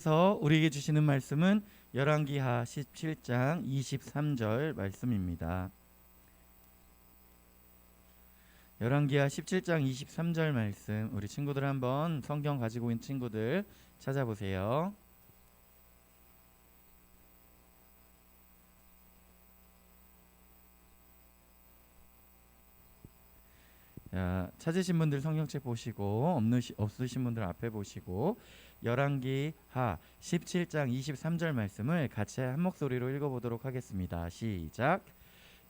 그래서 우리에게 주시는 말씀은 열왕기하 17장 23절 말씀입니다. 열왕기하 17장 23절 말씀, 우리 친구들 한번 성경 가지고 있는 친구들 찾아보세요. 자, 찾으신 분들 성경책 보시고 없으신 분들 앞에 보시고 열왕기하 17장 23절 말씀을 같이 한 목소리로 읽어보도록 하겠습니다. 시작.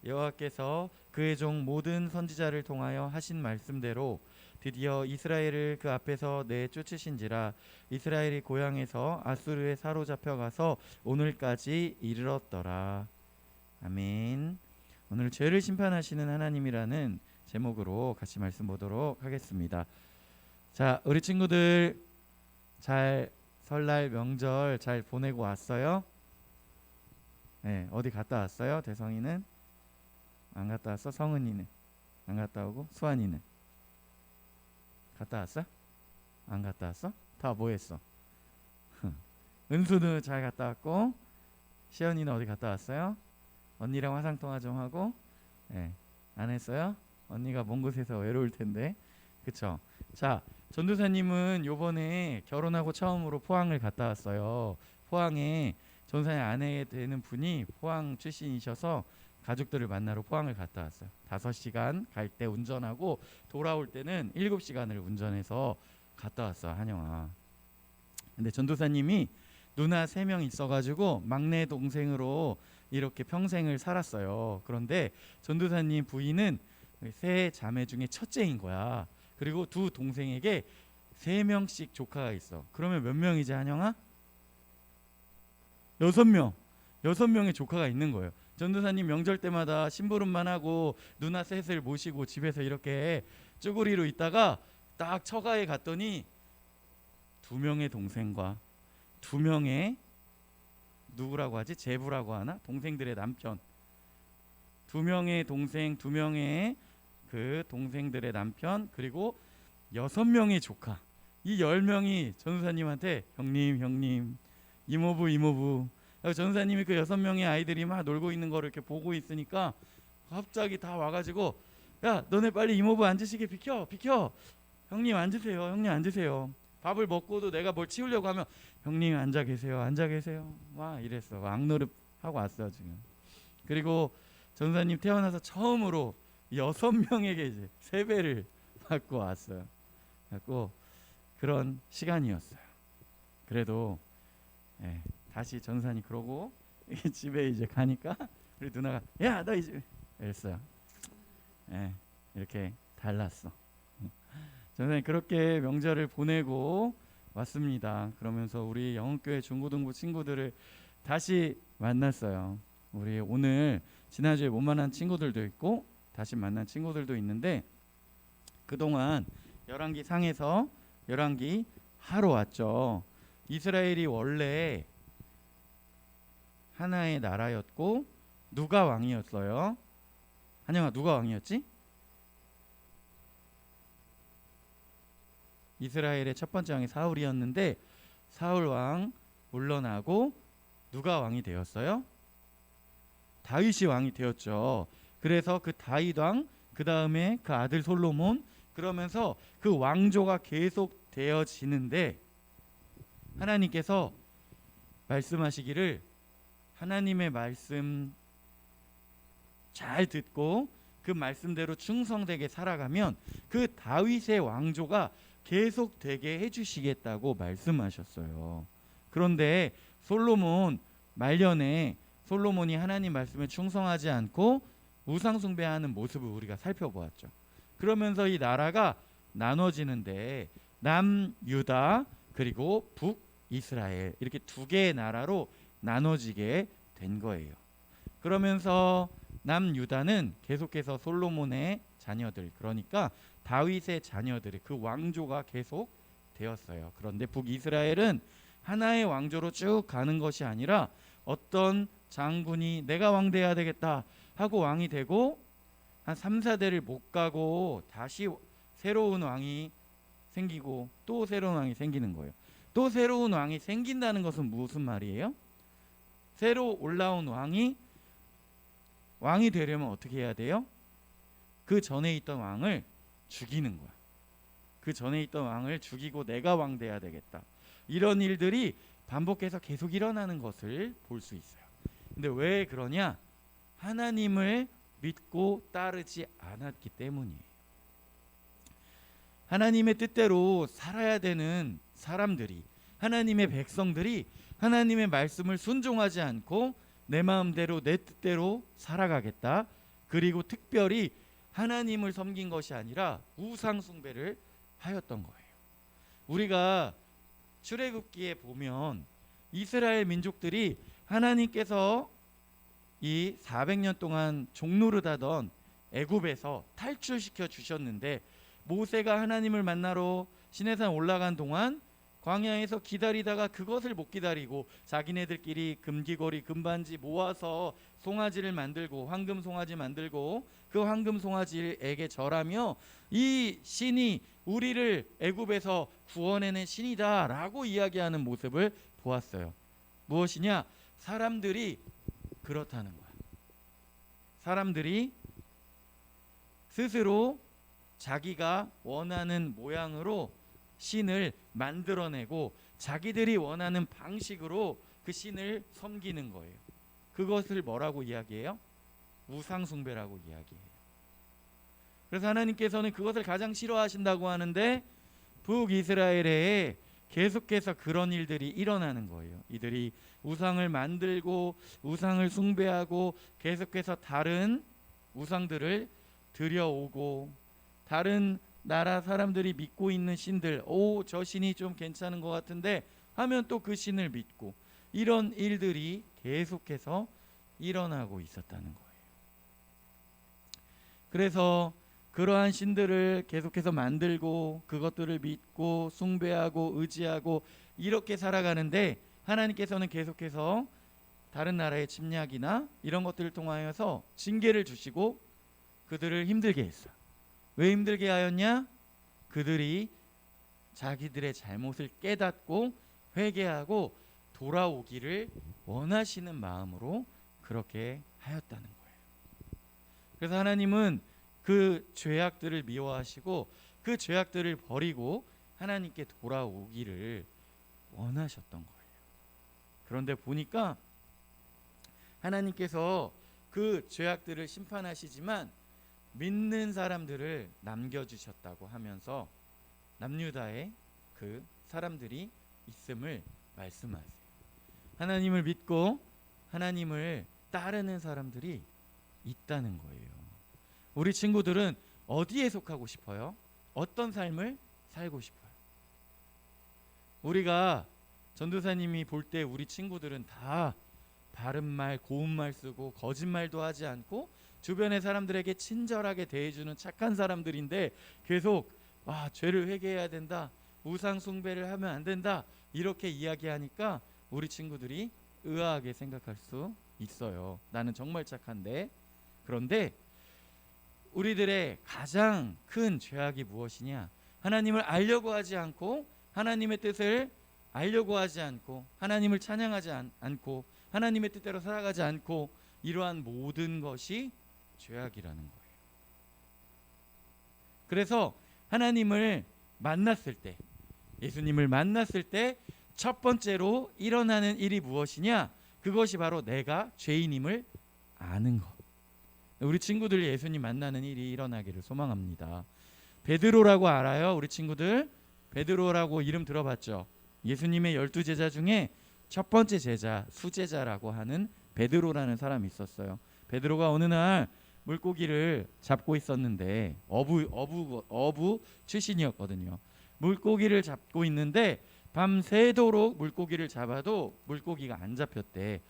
여호와께서 그의 종 모든 선지자를 통하여 하신 말씀대로 드디어 이스라엘을 그 앞에서 내쫓으신지라. 이스라엘이 고향에서 아수르에 사로잡혀 가서 오늘까지 이르렀더라. 아멘. 오늘 죄를 심판하시는 하나님이라는 제목으로 같이 말씀 보도록 하겠습니다. 자, 우리 친구들 잘 설날 명절 잘 보내고 왔어요? 네, 어디 갔다 왔어요? 대성이는 안 갔다 왔어? 성은이는 안 갔다 오고 수환이는 갔다 왔어? 안 갔다 왔어? 다 뭐 했어? 은수는 잘 갔다 왔고, 시연이는 어디 갔다 왔어요? 언니랑 화상통화 좀 하고. 네, 안 했어요? 언니가 먼 곳에서 외로울 텐데, 그쵸? 자, 전도사님은 요번에 결혼하고 처음으로 포항을 갔다 왔어요. 포항에 전도사님 아내 되는 분이 포항 출신이셔서 가족들을 만나러 포항을 갔다 왔어요. 5시간 갈 때 운전하고 돌아올 때는 7시간을 운전해서 갔다 왔어, 한영아. 근데 전도사님이 누나 3명 있어가지고 막내 동생으로 이렇게 평생을 살았어요. 그런데 전도사님 부인은 3자매 중에 첫째인 거야. 그리고 2 동생에게 3명씩 조카가 있어. 그러면 몇 명이지, 한영아? 6명. 6명의 조카가 있는 거예요. 전도사님 명절 때마다 심부름만 하고 누나 셋을 모시고 집에서 이렇게 쭈구리로 있다가 딱 처가에 갔더니 2명의 동생과 2명의 누구라고 하지? 제부라고 하나? 동생들의 남편. 2명의 동생, 2명의 그 동생들의 남편, 그리고 6명의 조카. 이 10명이 전도사님한테 형님, 이모부. 전도사님이 그 6명의 아이들이 막 놀고 있는 거를 이렇게 보고 있으니까 갑자기 다 와가지고, 야, 너네 빨리 이모부 앉으시게 비켜. 형님 앉으세요. 밥을 먹고도 내가 뭘 치우려고 하면 형님 앉아 계세요. 와, 이랬어. 악노릇 하고 왔어 지금. 그리고 전도사님 태어나서 처음으로 6명에게 이제 세배를 받고 왔어요. 갖고 그런 시간이었어요. 그래도 다시 전도사님 그러고 집에 이제 가니까 우리 누나가 야, 너 이제 이랬어요. 이렇게 달랐어. 전도사님 그렇게 명절을 보내고 왔습니다. 그러면서 우리 영흥교회 중고등부 친구들을 다시 만났어요. 우리 오늘 지난주에 못 만난 친구들도 있고 다시 만난 친구들도 있는데, 그동안 열왕기 상에서 열왕기 하러 왔죠. 이스라엘이 원래 하나의 나라였고 누가 왕이었어요? 한영아, 누가 왕이었지? 이스라엘의 첫 번째 왕이 사울이었는데 사울 왕 물러나고 누가 왕이 되었어요? 다윗이 왕이 되었죠. 그래서 그 다윗 왕, 그 다음에 그 아들 솔로몬, 그러면서 그 왕조가 계속 되어지는데 하나님께서 말씀하시기를 하나님의 말씀 잘 듣고 그 말씀대로 충성되게 살아가면 그 다윗의 왕조가 계속 되게 해주시겠다고 말씀하셨어요. 그런데 솔로몬 말년에 솔로몬이 하나님 말씀에 충성하지 않고 우상 숭배하는 모습을 우리가 살펴보았죠. 그러면서 이 나라가 나눠지는데 남유다 그리고 북이스라엘, 이렇게 2개의 나라로 나눠지게 된 거예요. 그러면서 남유다는 계속해서 솔로몬의 자녀들, 그러니까 다윗의 자녀들이 그 왕조가 계속 되었어요. 그런데 북이스라엘은 하나의 왕조로 쭉 가는 것이 아니라 어떤 장군이 내가 왕 돼야 되겠다 하고 왕이 되고 한 3, 4대를 못 가고 다시 새로운 왕이 생기고 또 새로운 왕이 생기는 거예요. 또 새로운 왕이 생긴다는 것은 무슨 말이에요? 새로 올라온 왕이 되려면 어떻게 해야 돼요? 그 전에 있던 왕을 죽이는 거야. 그 전에 있던 왕을 죽이고 내가 왕 돼야 되겠다. 이런 일들이 반복해서 계속 일어나는 것을 볼 수 있어요. 근데 왜 그러냐? 하나님을 믿고 따르지 않았기 때문이에요. 하나님의 뜻대로 살아야 되는 사람들이, 하나님의 백성들이 하나님의 말씀을 순종하지 않고 내 마음대로 내 뜻대로 살아가겠다. 그리고 특별히 하나님을 섬긴 것이 아니라 우상 숭배를 하였던 거예요. 우리가 출애굽기에 보면 이스라엘 민족들이 하나님께서 이 400년 동안 종노릇하던 애굽에서 탈출시켜 주셨는데, 모세가 하나님을 만나러 시내산 올라간 동안 광야에서 기다리다가 그것을 못 기다리고 자기네들끼리 금귀걸이 금반지 모아서 송아지를 만들고 황금 송아지 만들고 그 황금 송아지에게 절하며 이 신이 우리를 애굽에서 구원해낸 신이다 라고 이야기하는 모습을 보았어요. 무엇이냐? 사람들이 그렇다는 거야. 사람들이 스스로 자기가 원하는 모양으로 신을 만들어내고 자기들이 원하는 방식으로 그 신을 섬기는 거예요. 그것을 뭐라고 이야기해요? 우상숭배라고 이야기해요. 그래서 하나님께서는 그것을 가장 싫어하신다고 하는데 북이스라엘에 계속해서 그런 일들이 일어나는 거예요. 이들이 우상을 만들고 우상을 숭배하고 계속해서 다른 우상들을 들여오고 다른 나라 사람들이 믿고 있는 신들, 저 신이 좀 괜찮은 것 같은데 하면 또 그 신을 믿고, 이런 일들이 계속해서 일어나고 있었다는 거예요. 그래서 그러한 신들을 계속해서 만들고 그것들을 믿고 숭배하고 의지하고 이렇게 살아가는데, 하나님께서는 계속해서 다른 나라의 침략이나 이런 것들을 통하여서 징계를 주시고 그들을 힘들게 했어요. 왜 힘들게 하였냐? 그들이 자기들의 잘못을 깨닫고 회개하고 돌아오기를 원하시는 마음으로 그렇게 하였다는 거예요. 그래서 하나님은 그 죄악들을 미워하시고 그 죄악들을 버리고 하나님께 돌아오기를 원하셨던 거예요. 그런데 보니까 하나님께서 그 죄악들을 심판하시지만 믿는 사람들을 남겨주셨다고 하면서 남유다에 그 사람들이 있음을 말씀하세요. 하나님을 믿고 하나님을 따르는 사람들이 있다는 거예요. 우리 친구들은 어디에 속하고 싶어요? 어떤 삶을 살고 싶어요? 우리가 전도사님이 볼 때 우리 친구들은 다 바른 말, 고운 말 쓰고 거짓말도 하지 않고 주변의 사람들에게 친절하게 대해주는 착한 사람들인데 계속 죄를 회개해야 된다, 우상 숭배를 하면 안 된다 이렇게 이야기하니까 우리 친구들이 의아하게 생각할 수 있어요. 나는 정말 착한데. 그런데 우리들의 가장 큰 죄악이 무엇이냐? 하나님을 알려고 하지 않고 하나님의 뜻을 알려고 하지 않고 하나님을 찬양하지 않고 하나님의 뜻대로 살아가지 않고 이러한 모든 것이 죄악이라는 거예요. 그래서 하나님을 만났을 때, 예수님을 만났을 때 첫 번째로 일어나는 일이 무엇이냐? 그것이 바로 내가 죄인임을 아는 것. 우리 친구들 예수님 만나는 일이 일어나기를 소망합니다. 베드로라고 알아요? 우리 친구들 베드로라고 이름 들어봤죠? 예수님의 12제자 중에 첫 번째 제자, 수제자라고 하는 베드로라는 사람이 있었어요. 베드로가 어느 날 물고기를 잡고 있었는데 어부 출신이었거든요. 물고기를 잡고 있는데 밤새도록 물고기를 잡아도 물고기가 안 잡혔대.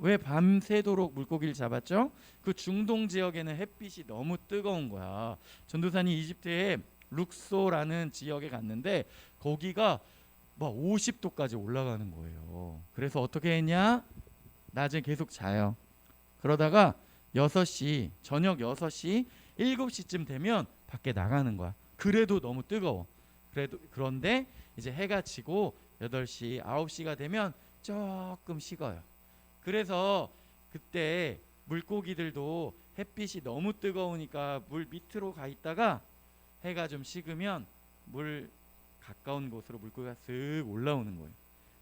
왜 밤새도록 물고기를 잡았죠? 그 중동 지역에는 햇빛이 너무 뜨거운 거야. 전도사님 이집트의 룩소라는 지역에 갔는데 거기가 막 50도까지 올라가는 거예요. 그래서 어떻게 했냐? 낮에 계속 자요. 그러다가 6시, 저녁 6시, 7시쯤 되면 밖에 나가는 거야. 그래도 너무 뜨거워. 그런데 이제 해가 지고 8시, 9시가 되면 조금 식어요. 그래서 그때 물고기들도 햇빛이 너무 뜨거우니까 물 밑으로 가 있다가 해가 좀 식으면 물 가까운 곳으로 물고기가 쓱 올라오는 거예요.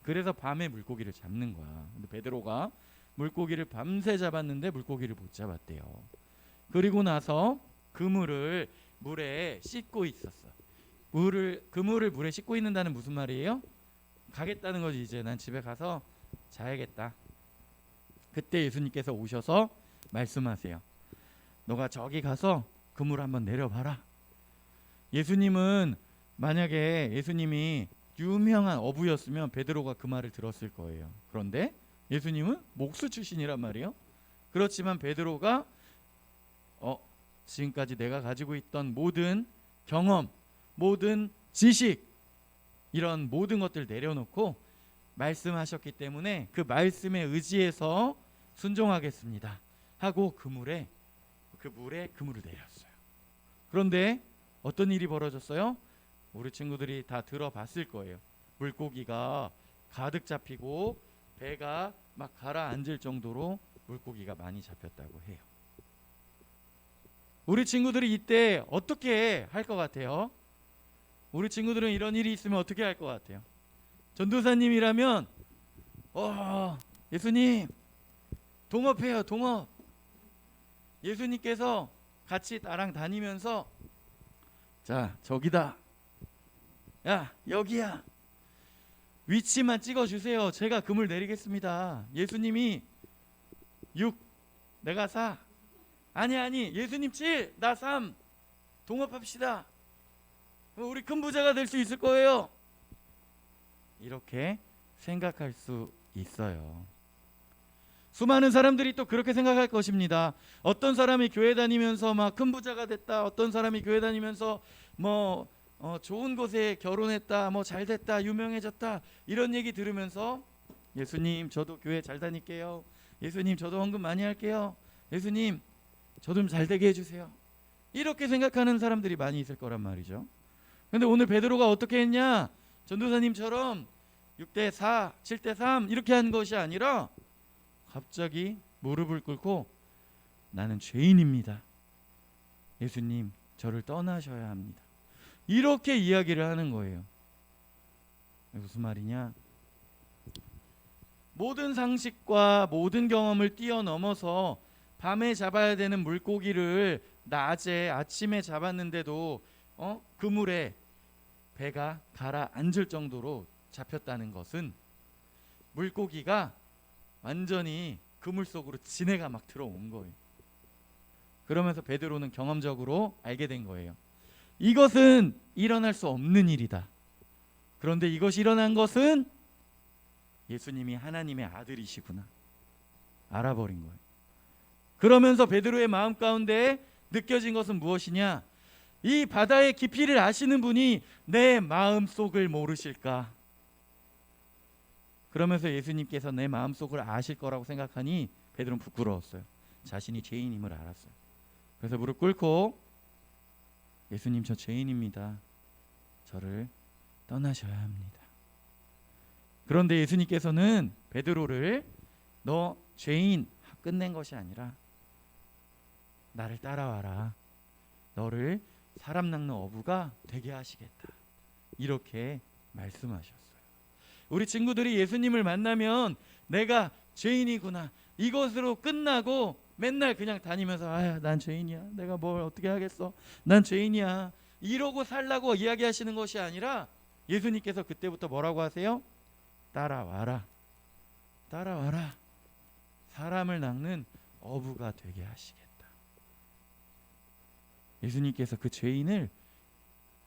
그래서 밤에 물고기를 잡는 거야. 근데 베드로가 물고기를 밤새 잡았는데 물고기를 못 잡았대요. 그리고 나서 그물을 물에 씻고 있었어. 그물을 물에 씻고 있는다는 무슨 말이에요? 가겠다는 거지. 이제 난 집에 가서 자야겠다. 그때 예수님께서 오셔서 말씀하세요. 너가 저기 가서 그물 한번 내려봐라. 예수님은 만약에 예수님이 유명한 어부였으면 베드로가 그 말을 들었을 거예요. 그런데 예수님은 목수 출신이란 말이에요. 그렇지만 베드로가 지금까지 내가 가지고 있던 모든 경험, 모든 지식, 이런 모든 것들 내려놓고 말씀하셨기 때문에 그 말씀에 의지해서 순종하겠습니다 하고 그 물에 그물을 내렸어요. 그런데 어떤 일이 벌어졌어요? 우리 친구들이 다 들어봤을 거예요. 물고기가 가득 잡히고 배가 막 가라앉을 정도로 물고기가 많이 잡혔다고 해요. 우리 친구들이 이때 어떻게 할 것 같아요? 우리 친구들은 이런 일이 있으면 어떻게 할 것 같아요? 전도사님이라면 예수님 동업해요. 동업. 예수님께서 같이 나랑 다니면서 자 저기다, 야 여기야, 위치만 찍어주세요. 제가 그물 내리겠습니다. 예수님이 6, 내가 4, 아니 예수님 7, 나 3, 동업합시다. 우리 큰 부자가 될 수 있을 거예요. 이렇게 생각할 수 있어요. 수많은 사람들이 또 그렇게 생각할 것입니다. 어떤 사람이 교회 다니면서 막 큰 부자가 됐다. 어떤 사람이 교회 다니면서 좋은 곳에 결혼했다. 잘 됐다. 유명해졌다. 이런 얘기 들으면서 예수님 저도 교회 잘 다닐게요. 예수님 저도 헌금 많이 할게요. 예수님 저 좀 잘 되게 해주세요. 이렇게 생각하는 사람들이 많이 있을 거란 말이죠. 근데 오늘 베드로가 어떻게 했냐? 전도사님처럼 6대 4, 7대 3 이렇게 한 것이 아니라 갑자기 무릎을 꿇고 나는 죄인입니다. 예수님 저를 떠나셔야 합니다. 이렇게 이야기를 하는 거예요. 무슨 말이냐? 모든 상식과 모든 경험을 뛰어넘어서 밤에 잡아야 되는 물고기를 낮에 아침에 잡았는데도 그물에 배가 가라앉을 정도로 잡혔다는 것은 물고기가 완전히 그물 속으로 지네가 막 들어온 거예요. 그러면서 베드로는 경험적으로 알게 된 거예요. 이것은 일어날 수 없는 일이다. 그런데 이것이 일어난 것은 예수님이 하나님의 아들이시구나 알아버린 거예요. 그러면서 베드로의 마음 가운데 느껴진 것은 무엇이냐? 이 바다의 깊이를 아시는 분이 내 마음속을 모르실까? 그러면서 예수님께서 내 마음속을 아실 거라고 생각하니 베드로는 부끄러웠어요. 자신이 죄인임을 알았어요. 그래서 무릎 꿇고 예수님 저 죄인입니다. 저를 떠나셔야 합니다. 그런데 예수님께서는 베드로를 너 죄인 끝낸 것이 아니라 나를 따라와라. 너를 사람 낚는 어부가 되게 하시겠다. 이렇게 말씀하셨어요. 우리 친구들이 예수님을 만나면 내가 죄인이구나 이것으로 끝나고 맨날 그냥 다니면서 난 죄인이야. 내가 뭘 어떻게 하겠어. 난 죄인이야. 이러고 살라고 이야기하시는 것이 아니라 예수님께서 그때부터 뭐라고 하세요? 따라와라. 따라와라. 사람을 낚는 어부가 되게 하시겠다. 예수님께서 그 죄인을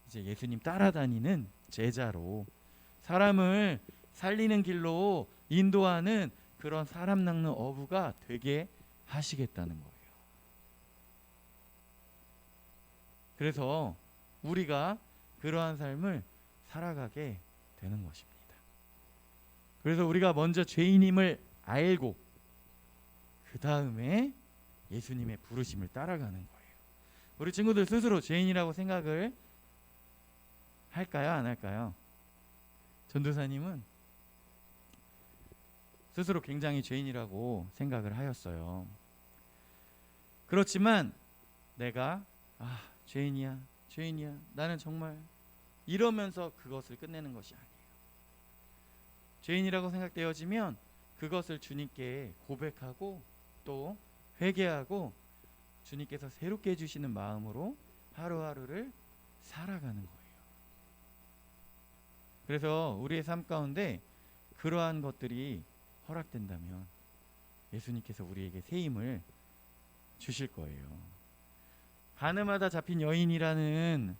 이제 예수님 따라다니는 제자로 사람을 살리는 길로 인도하는 그런 사람 낚는 어부가 되게 하시겠다는 거예요. 그래서 우리가 그러한 삶을 살아가게 되는 것입니다. 그래서 우리가 먼저 죄인임을 알고 그 다음에 예수님의 부르심을 따라가는 거예요. 우리 친구들 스스로 죄인이라고 생각을 할까요? 안 할까요? 전도사님은 스스로 굉장히 죄인이라고 생각을 하였어요. 그렇지만 내가 죄인이야 나는 정말 이러면서 그것을 끝내는 것이 아니에요. 죄인이라고 생각되어지면 그것을 주님께 고백하고 또 회개하고 주님께서 새롭게 해주시는 마음으로 하루하루를 살아가는 거예요. 그래서 우리의 삶 가운데 그러한 것들이 허락된다면 예수님께서 우리에게 새 힘을 주실 거예요. 가늠하다 잡힌 여인이라는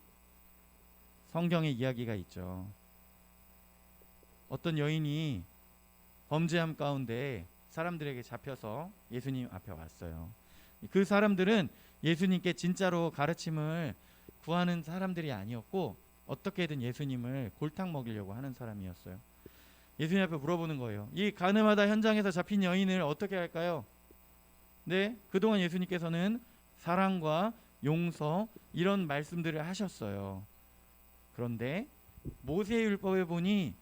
성경의 이야기가 있죠. 어떤 여인이 범죄함 가운데 사람들에게 잡혀서 예수님 앞에 왔어요. 그 사람들은 예수님께 진짜로 가르침을 구하는 사람들이 아니었고 어떻게든 예수님을 골탕 먹이려고 하는 사람이었어요. 예수님 앞에 물어보는 거예요. 이 가늠하다 현장에서 잡힌 여인을 어떻게 할까요? 네, 그동안 예수님께서는 사랑과 용서 이런 말씀들을 하셨어요. 그런데 모세의 율법에 보니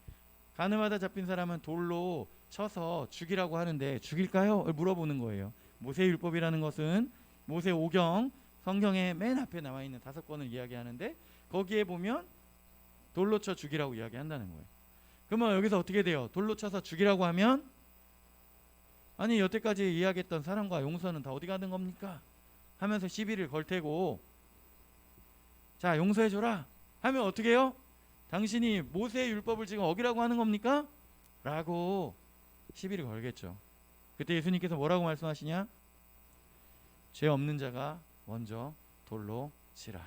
가늠하다 잡힌 사람은 돌로 쳐서 죽이라고 하는데 죽일까요? 물어보는 거예요. 모세의 율법이라는 것은 모세 오경 성경의 맨 앞에 나와 있는 5권을 이야기하는데 거기에 보면 돌로 쳐 죽이라고 이야기한다는 거예요. 그러면 여기서 어떻게 돼요? 돌로 쳐서 죽이라고 하면 아니 여태까지 이야기했던 사랑과 용서는 다 어디 가는 겁니까? 하면서 시비를 걸 테고 자 용서해줘라 하면 어떻게 해요? 당신이 모세의 율법을 지금 어기라고 하는 겁니까? 라고 시비를 걸겠죠. 그때 예수님께서 뭐라고 말씀하시냐? 죄 없는 자가 먼저 돌로 치라.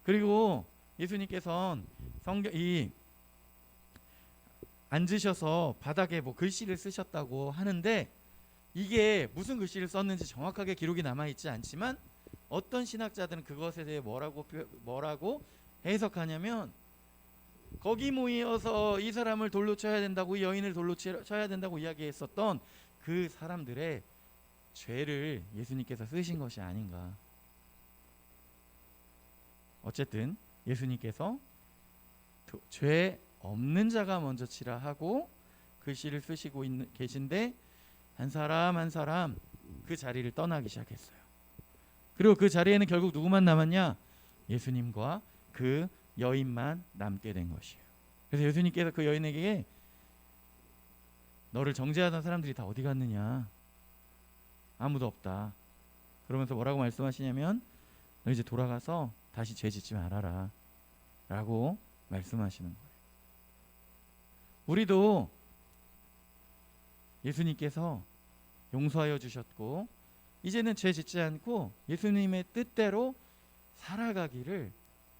그리고 예수님께서는 앉으셔서 바닥에 뭐 글씨를 쓰셨다고 하는데 이게 무슨 글씨를 썼는지 정확하게 기록이 남아있지 않지만 어떤 신학자들은 그것에 대해 뭐라고 해석하냐면 거기 모여서 이 사람을 돌로 쳐야 된다고 이 여인을 돌로 쳐야 된다고 이야기했었던 그 사람들의 죄를 예수님께서 쓰신 것이 아닌가. 어쨌든 예수님께서 죄 없는 자가 먼저 치라 하고 글씨를 쓰시고 계신데 한 사람 한 사람 그 자리를 떠나기 시작했어요. 그리고 그 자리에는 결국 누구만 남았냐? 예수님과 그 여인만 남게 된 것이에요. 그래서 예수님께서 그 여인에게 너를 정죄하던 사람들이 다 어디 갔느냐? 아무도 없다. 그러면서 뭐라고 말씀하시냐면 너 이제 돌아가서 다시 죄 짓지 말아라 라고 말씀하시는 거예요. 우리도 예수님께서 용서하여 주셨고 이제는 죄 짓지 않고 예수님의 뜻대로 살아가기를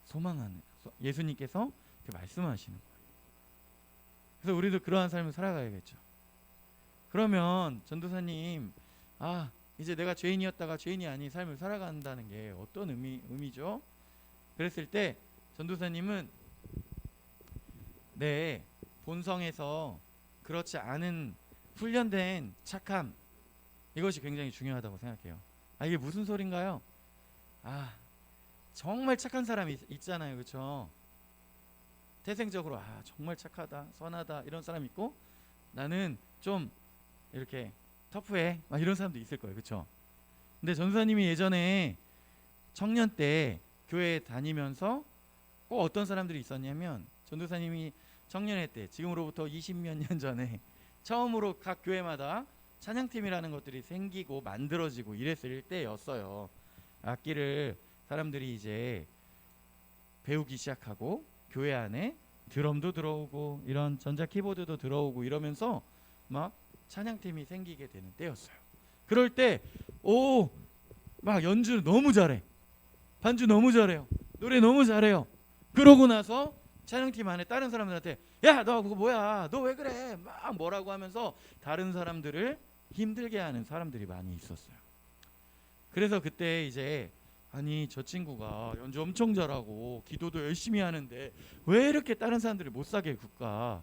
소망하는 예수님께서 말씀하시는 거예요. 그래서 우리도 그러한 삶을 살아가야겠죠. 그러면 전도사님 이제 내가 죄인이었다가 죄인이 아닌 삶을 살아간다는 게 어떤 의미죠? 그랬을 때 전도사님은 내 본성에서 그렇지 않은 훈련된 착함 이것이 굉장히 중요하다고 생각해요. 이게 무슨 소린가요? 정말 착한 사람이 있잖아요. 그렇죠? 태생적으로 정말 착하다 선하다 이런 사람 있고 나는 좀 이렇게 터프해 이런 사람도 있을 거예요. 그렇죠? 근데 전도사님이 예전에 청년 때 교회 다니면서 꼭 어떤 사람들이 있었냐면 전도사님이 청년회 때 지금으로부터 20몇 년 전에 처음으로 각 교회마다 찬양팀이라는 것들이 생기고 만들어지고 이랬을 때였어요. 악기를 사람들이 이제 배우기 시작하고 교회 안에 드럼도 들어오고 이런 전자 키보드도 들어오고 이러면서 막 찬양팀이 생기게 되는 때였어요. 그럴 때 막 연주 너무 잘해. 반주 너무 잘해요. 노래 너무 잘해요. 그러고 나서 찬양팀 안에 다른 사람들한테 야 너 그거 뭐야 너 왜 그래 막 뭐라고 하면서 다른 사람들을 힘들게 하는 사람들이 많이 있었어요. 그래서 그때 이제 저 친구가 연주 엄청 잘하고 기도도 열심히 하는데 왜 이렇게 다른 사람들을 못 사게 굴까?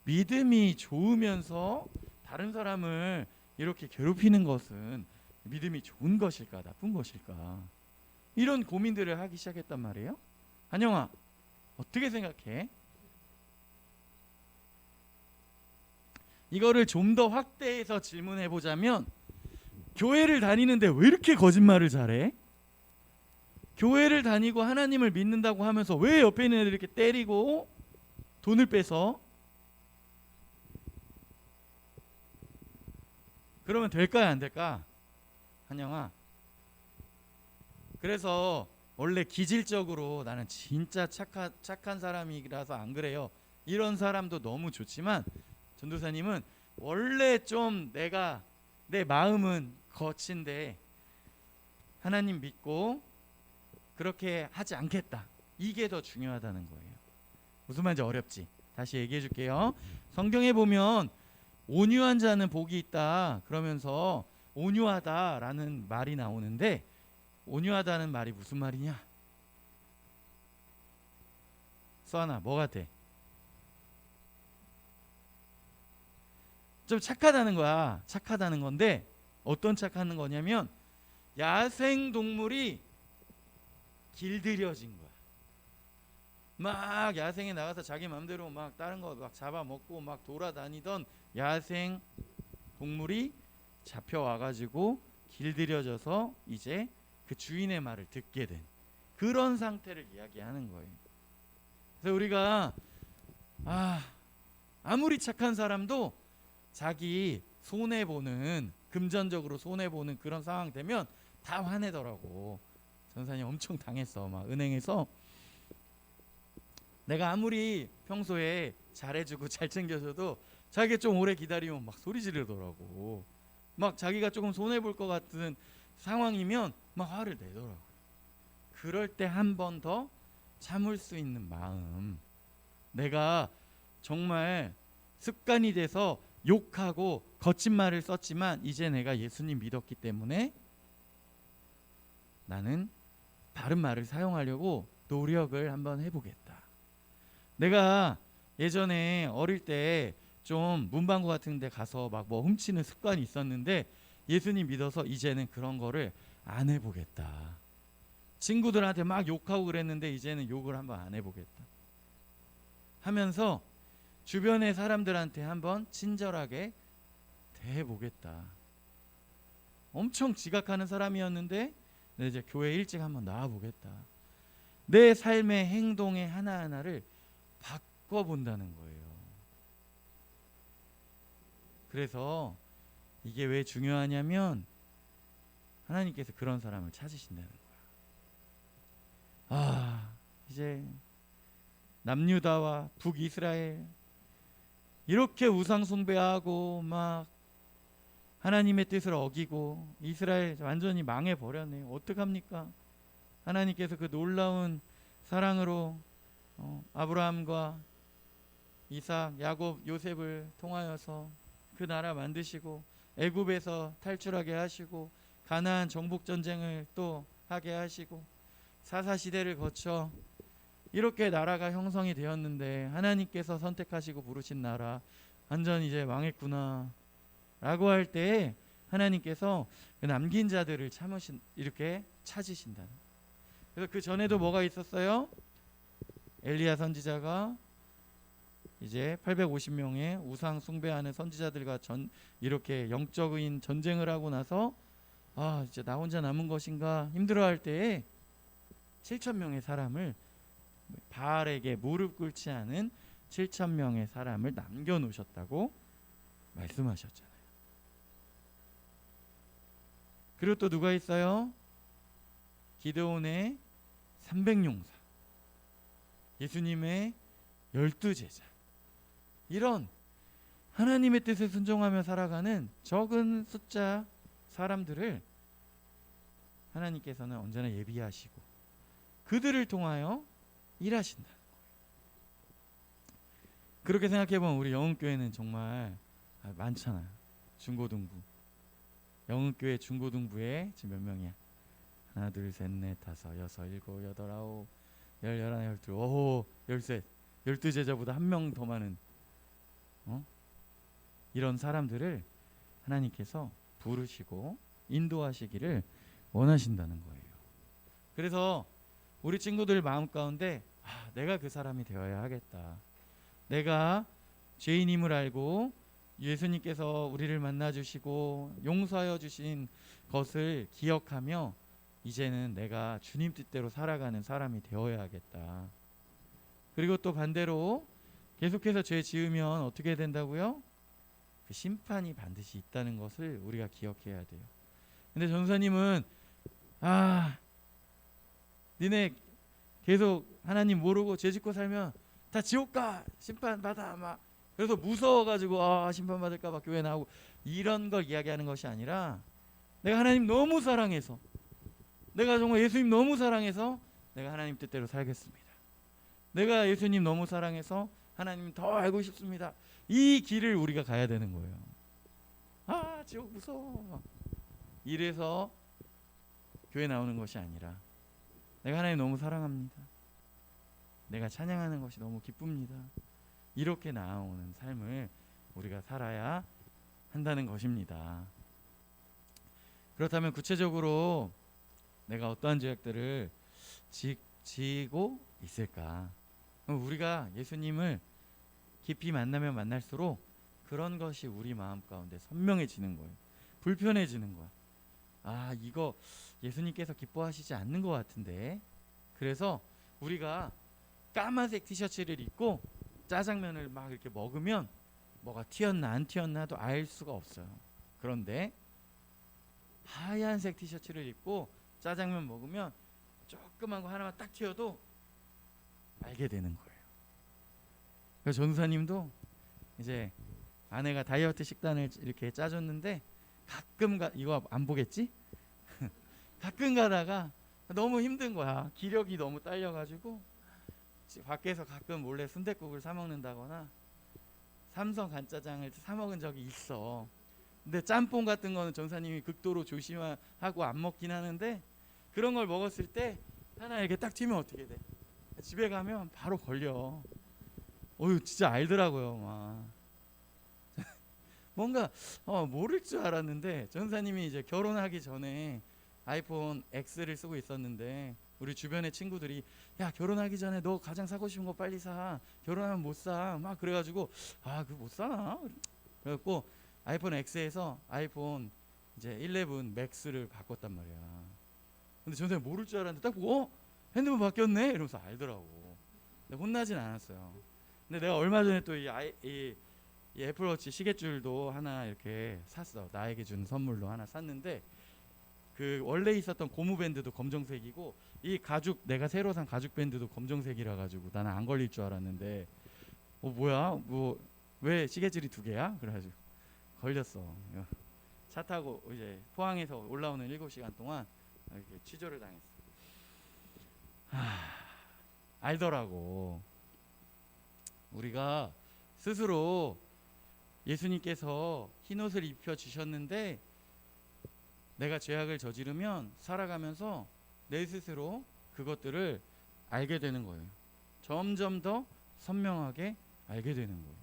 믿음이 좋으면서 다른 사람을 이렇게 괴롭히는 것은 믿음이 좋은 것일까 나쁜 것일까? 이런 고민들을 하기 시작했단 말이에요. 한영아 어떻게 생각해? 이거를 좀 더 확대해서 질문해 보자면, 교회를 다니는데 왜 이렇게 거짓말을 잘해? 교회를 다니고 하나님을 믿는다고 하면서 왜 옆에 있는 애들 이렇게 때리고 돈을 빼서? 그러면 될까요, 안 될까? 한영아. 그래서 원래 기질적으로 나는 진짜 착한 사람이라서 안 그래요. 이런 사람도 너무 좋지만, 전도사님은 원래 좀 내 마음은 거친데 하나님 믿고 그렇게 하지 않겠다. 이게 더 중요하다는 거예요. 무슨 말인지 어렵지? 다시 얘기해 줄게요. 성경에 보면 온유한 자는 복이 있다 그러면서 온유하다라는 말이 나오는데, 온유하다는 말이 무슨 말이냐? 수아나, 뭐 같아? 좀 착하다는 거야. 착하다는 건데, 어떤 착하는 거냐면 야생 동물이 길들여진 거야. 막 야생에 나가서 자기 마음대로 막 다른 거 막 잡아먹고 막 돌아다니던 야생 동물이 잡혀와가지고 길들여져서 이제 그 주인의 말을 듣게 된 그런 상태를 이야기하는 거예요. 그래서 우리가 아무리 착한 사람도 자기 손해보는, 금전적으로 손해보는 그런 상황 되면 다 화내더라고. 전사님 엄청 당했어. 막 은행에서 내가 아무리 평소에 잘해주고 잘 챙겨줘도 자기가 좀 오래 기다리면 막 소리 지르더라고. 막 자기가 조금 손해볼 것 같은 상황이면 막 화를 내더라고. 그럴 때 한 번 더 참을 수 있는 마음, 내가 정말 습관이 돼서 욕하고 거친 말을 썼지만 이제 내가 예수님 믿었기 때문에 나는 바른 말을 사용하려고 노력을 한번 해보겠다. 내가 예전에 어릴 때 좀 문방구 같은 데 가서 막 뭐 훔치는 습관이 있었는데 예수님 믿어서 이제는 그런 거를 안 해보겠다. 친구들한테 막 욕하고 그랬는데 이제는 욕을 한번 안 해보겠다 하면서 주변의 사람들한테 한번 친절하게 대해보겠다. 엄청 지각하는 사람이었는데 이제 교회 일찍 한번 나와보겠다. 내 삶의 행동의 하나하나를 바꿔본다는 거예요. 그래서 이게 왜 중요하냐면 하나님께서 그런 사람을 찾으신다는 거야. 이제 남유다와 북이스라엘 이렇게 우상 숭배하고 막 하나님의 뜻을 어기고 이스라엘 완전히 망해버렸네요. 어떡합니까? 하나님께서 그 놀라운 사랑으로 아브라함과 이삭, 야곱, 요셉을 통하여서 그 나라 만드시고 애굽에서 탈출하게 하시고 가나안 정복 전쟁을 또 하게 하시고 사사시대를 거쳐 이렇게 나라가 형성이 되었는데 하나님께서 선택하시고 부르신 나라 완전 이제 망했구나 라고 할 때 하나님께서 그 남긴 자들을 이렇게 찾으신다는. 그래서 그 전에도 뭐가 있었어요? 엘리야 선지자가 이제 850명의 우상 숭배하는 선지자들과 이렇게 영적인 전쟁을 하고 나서 이제 나 혼자 남은 것인가 힘들어할 때에 7,000명의 사람을, 바알에게 무릎 꿇지 않은 7,000명의 사람을 남겨놓으셨다고 말씀하셨잖아요. 그리고 또 누가 있어요? 기드온의 300용사, 예수님의 12제자, 이런 하나님의 뜻에 순종하며 살아가는 적은 숫자 사람들을 하나님께서는 언제나 예비하시고 그들을 통하여 일하신다는 거예요. 그렇게 생각해보면 우리 영흥교회는 정말 많잖아요. 중고등부, 영흥교회 중고등부에 지금 몇 명이야? 하나, 둘, 셋, 넷, 다섯, 여섯, 일곱, 여덟, 아홉, 열, 열하나, 열둘, 오호, 열셋, 12제자보다 한 명 더 많은 이런 사람들을 하나님께서 부르시고 인도하시기를 원하신다는 거예요. 그래서 우리 친구들 마음 가운데 내가 그 사람이 되어야 하겠다. 내가 죄인임을 알고 예수님께서 우리를 만나 주시고 용서하여 주신 것을 기억하며 이제는 내가 주님 뜻대로 살아가는 사람이 되어야겠다. 그리고 또 반대로 계속해서 죄 지으면 어떻게 된다고요? 그 심판이 반드시 있다는 것을 우리가 기억해야 돼요. 근데 전사님은 니네 계속 하나님 모르고 죄 짓고 살면 다 지옥 가, 심판 받아, 막 그래서 무서워가지고 심판 받을까봐 교회 나오고 이런 걸 이야기하는 것이 아니라 내가 하나님 너무 사랑해서, 내가 정말 예수님 너무 사랑해서 내가 하나님 뜻대로 살겠습니다. 내가 예수님 너무 사랑해서 하나님 더 알고 싶습니다. 이 길을 우리가 가야 되는 거예요. 지옥 무서워. 이래서 교회 나오는 것이 아니라 내가 하나님 너무 사랑합니다. 내가 찬양하는 것이 너무 기쁩니다. 이렇게 나아오는 삶을 우리가 살아야 한다는 것입니다. 그렇다면 구체적으로 내가 어떠한 죄악들을 지고 있을까? 우리가 예수님을 깊이 만나면 만날수록 그런 것이 우리 마음 가운데 선명해지는 거예요. 불편해지는 거야. 이거 예수님께서 기뻐하시지 않는 것 같은데. 그래서 우리가 까만색 티셔츠를 입고 짜장면을 막 이렇게 먹으면 뭐가 튀었나 안 튀었나도 알 수가 없어요. 그런데 하얀색 티셔츠를 입고 짜장면 먹으면 조그만 거 하나만 딱 튀어도 알게 되는 거예요. 그래서 전사님도 이제 아내가 다이어트 식단을 이렇게 짜줬는데 이거 안 보겠지? 가끔 가다가 너무 힘든 거야. 기력이 너무 딸려가지고 밖에서 가끔 몰래 순댓국을 사 먹는다거나 삼성 간짜장을 사 먹은 적이 있어. 근데 짬뽕 같은 거는 전사님이 극도로 조심하고 안 먹긴 하는데 그런 걸 먹었을 때 하나 이렇게 딱 튀면 어떻게 돼? 집에 가면 바로 걸려. 진짜 알더라고요. 막 뭔가 모를 줄 알았는데 전사님이 이제 결혼하기 전에 아이폰 X를 쓰고 있었는데 우리 주변의 친구들이 야 결혼하기 전에 너 가장 사고 싶은 거 빨리 사, 결혼하면 못 사, 막 그래가지고 그거 못 사나? 그래갖고 아이폰 X에서 아이폰 이제 11 맥스를 바꿨단 말이야. 근데 전사님 모를 줄 알았는데 딱 보고 핸드폰 바뀌었네 이러면서 알더라고. 근데 혼나진 않았어요. 근데 내가 얼마 전에 또 이 애플워치 시계줄도 하나 이렇게 샀어. 나에게 준 선물로 하나 샀는데 그 원래 있었던 고무 밴드도 검정색이고 이 내가 새로 산 가죽 밴드도 검정색이라 가지고 나는 안 걸릴 줄 알았는데 뭐야? 왜 시계줄이 2개야? 그래가지고 걸렸어. 차 타고 이제 포항에서 올라오는 7시간 동안 이렇게 취조를 당했어. 알더라고. 우리가 스스로 예수님께서 흰옷을 입혀 주셨는데 내가 죄악을 저지르면 살아가면서 내 스스로 그것들을 알게 되는 거예요. 점점 더 선명하게 알게 되는 거예요.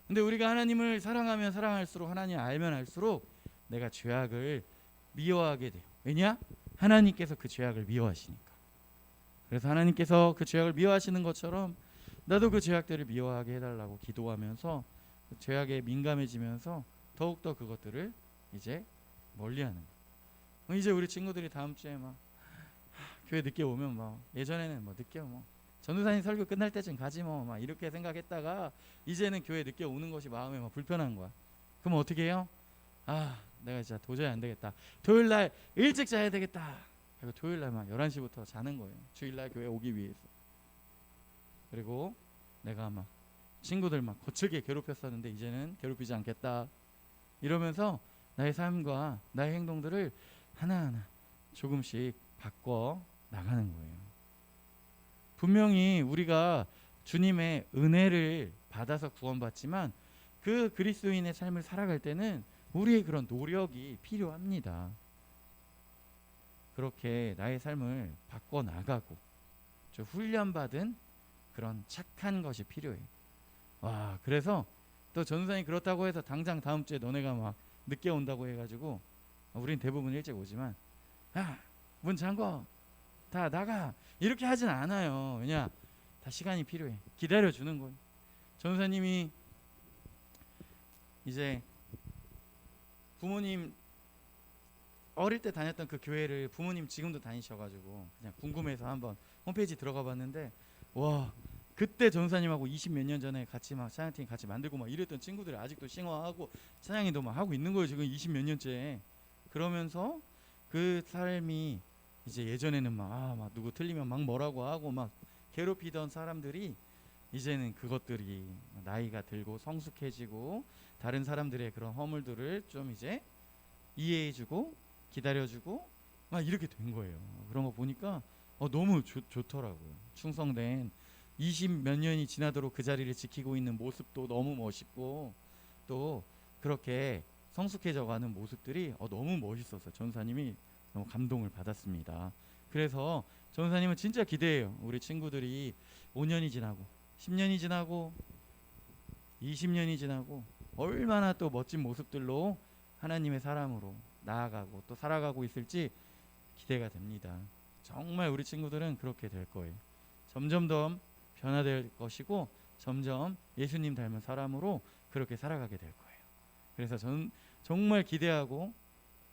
근데 우리가 하나님을 사랑하면 사랑할수록, 하나님 알면 알수록 내가 죄악을 미워하게 돼요. 왜냐? 하나님께서 그 죄악을 미워하시니까. 그래서 하나님께서 그 죄악을 미워하시는 것처럼 나도 그 죄악들을 미워하게 해달라고 기도하면서 그 죄악에 민감해지면서 더욱더 그것들을 이제 멀리하는 거예요. 이제 우리 친구들이 다음 주에 막 교회 늦게 오면 막 예전에는 뭐 늦게 전도사님 설교 끝날 때쯤 가지 막 이렇게 생각했다가 이제는 교회 늦게 오는 것이 마음에 막 불편한 거야. 그럼 어떻게 해요? 내가 진짜 도저히 안 되겠다. 토요일 날 일찍 자야 되겠다. 그리고 토요일 날 막 11시부터 자는 거예요. 주일 날 교회 오기 위해서. 그리고 내가 막 친구들 막 거칠게 괴롭혔었는데 이제는 괴롭히지 않겠다. 이러면서 나의 삶과 나의 행동들을 하나하나 조금씩 바꿔 나가는 거예요. 분명히 우리가 주님의 은혜를 받아서 구원받지만 그 그리스도인의 삶을 살아갈 때는 우리의 그런 노력이 필요합니다. 그렇게 나의 삶을 바꿔 나가고 훈련받은 그런 착한 것이 필요해. 그래서 또 전도사님 그렇다고 해서 당장 다음 주에 너네가 막 늦게 온다고 해가지고 우린 대부분 일찍 오지만 문 잠궈 다 나가 이렇게 하진 않아요. 왜냐 다 시간이 필요해. 기다려주는 거예요. 전도사님이 이제 부모님 어릴 때 다녔던 그 교회를 부모님 지금도 다니셔가지고 그냥 궁금해서 한번 홈페이지 들어가 봤는데, 와, 그때 전사님하고 20 몇 년 전에 같이 막 찬양팀 같이 만들고 막 이랬던 친구들이 아직도 싱어하고 찬양인도 막 하고 있는 거예요. 지금 20 몇 년째. 그러면서 그 삶이 이제 예전에는 막 누구 틀리면 막 뭐라고 하고 막 괴롭히던 사람들이 이제는 그것들이 나이가 들고 성숙해지고 다른 사람들의 그런 허물들을 좀 이제 이해해주고 기다려주고 막 이렇게 된 거예요. 그런 거 보니까 너무 좋더라고요. 충성된 20 몇 년이 지나도록 그 자리를 지키고 있는 모습도 너무 멋있고, 또 그렇게 성숙해져가는 모습들이 너무 멋있어서 전사님이 너무 감동을 받았습니다. 그래서 전사님은 진짜 기대해요. 우리 친구들이 5년이 지나고 10년이 지나고 20년이 지나고 얼마나 또 멋진 모습들로 하나님의 사람으로 나아가고 또 살아가고 있을지 기대가 됩니다. 정말 우리 친구들은 그렇게 될 거예요. 점점 더 변화될 것이고 점점 예수님 닮은 사람으로 그렇게 살아가게 될 거예요. 그래서 저는 정말 기대하고,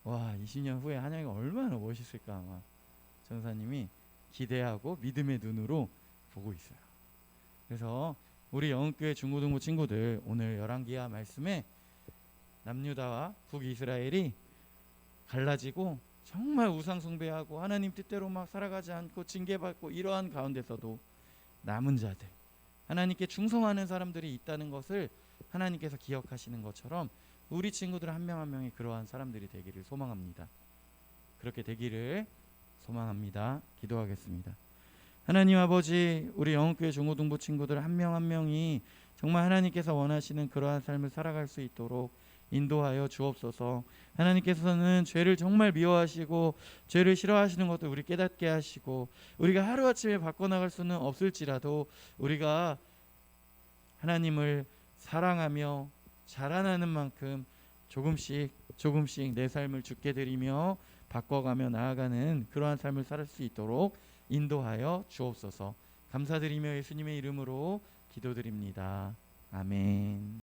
와, 20년 후에 한양이 얼마나 멋있을까 아마 전사님이 기대하고 믿음의 눈으로 보고 있어요. 그래서 우리 영흥교회 중고등부 친구들, 오늘 열왕기하 말씀에 남유다와 북이스라엘이 갈라지고 정말 우상 숭배하고 하나님 뜻대로 막 살아가지 않고 징계받고 이러한 가운데서도 남은 자들, 하나님께 충성하는 사람들이 있다는 것을 하나님께서 기억하시는 것처럼 우리 친구들 한 명 한 명이 그러한 사람들이 되기를 소망합니다. 그렇게 되기를 소망합니다. 기도하겠습니다. 하나님 아버지, 우리 영흥교회 중고등부 친구들 한 명 한 명이 정말 하나님께서 원하시는 그러한 삶을 살아갈 수 있도록 인도하여 주옵소서. 하나님께서는 죄를 정말 미워하시고 죄를 싫어하시는 것도 우리 깨닫게 하시고, 우리가 하루아침에 바꿔나갈 수는 없을지라도 우리가 하나님을 사랑하며 자라나는 만큼 조금씩 내 삶을 주께 드리며 바꿔가며 나아가는 그러한 삶을 살 수 있도록 인도하여 주옵소서. 감사드리며 예수님의 이름으로 기도드립니다. 아멘.